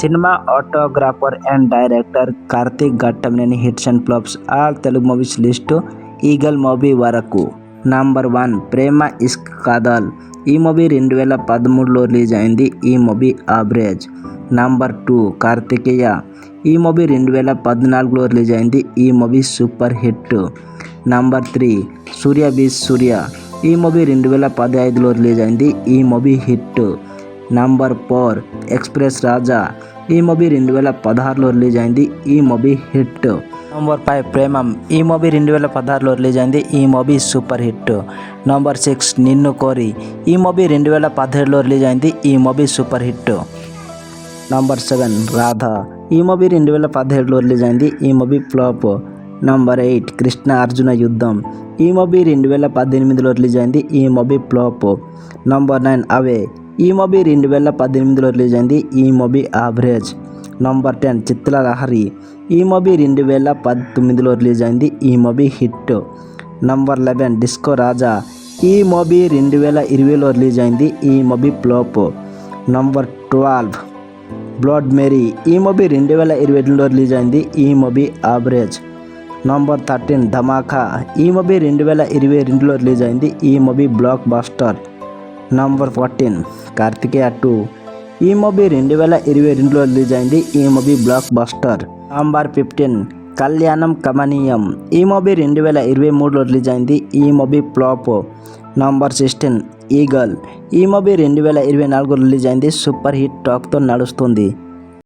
Cinema ఆటోగ్రాఫర్ and director Karthik Ghattamaneni hits and flops all Telugu movies list Eagle movie వరకు. Number 1 Prema Ishq Kaadhal. ఈ movie 2013లో release అయింది. ఈ movie average. Number 2 Karthikeya. ఈ movie 2014లో release అయింది. ఈ మూవీ సూపర్ హిట్. నంబర్ 3 సూర్య బీస్ సూర్య. ఈ మూవీ 2015లో రిలీజ్ అయింది. ఈ మూవీ హిట్. నంబర్ 4 ఎక్స్ప్రెస్ రాజా. ఈ మూవీ 2016లో రిలీజ్ అయింది. ఈ మూవీ హిట్. నంబర్ 5 ప్రేమం. ఈ మూవీ 2016లో రిలీజ్ అయింది. ఈ మూవీ సూపర్ హిట్. నంబర్ 6 నిన్ను కోరి. ఈ మూవీ 2017లో రిలీజ్ అయింది. ఈ movie super hit. Number 7 Radha. ఈ మూవీ 2017లో రిలీజ్ అయింది. ఈ movie flop. Number 8 Krishna Arjuna యుద్ధం. ఈ మూవీ 2018లో రిలీజ్ అయింది. ఈ మూవీ ఫ్లాప్. నంబర్ 9 అవే. ఈ మూవీ 2018లో రిలీజ్ అయింది. ఈ మూవీ యావరేజ్. నంబర్ 10 చిత్రలహరి. ఈ మూవీ 2019లో రిలీజ్ అయింది. ఈ movie hit. Number 11 Disco Raja. ఈ మూవీ 2020లో రిలీజ్ అయింది. ఈ movie flop. Number 12 Blood Mary. ఈ మూవీ 2022లో రిలీజ్ అయింది. ఈ మూవీ యావరేజ్. నంబర్ 13 ధమాకా. ఈ మూవీ 2022లో రిలీజ్ అయింది. ఈ movie blockbuster. Number 14 Karthikeya 2. ఈ మూవీ 2022లో రిలీజ్ అయింది. ఈ మూవీ బ్లాక్ బస్టర్. నంబర్ 15 కళ్యాణం కమనీయం. ఈ మూవీ 2023లో రిలీజ్ అయింది. ఈ మూవీ ఫ్లాప్. Number 16 eagle. ఈ మూవీ 2024లో రిలీజ్ అయింది. సూపర్ హిట్ టాక్తో నడుస్తుంది.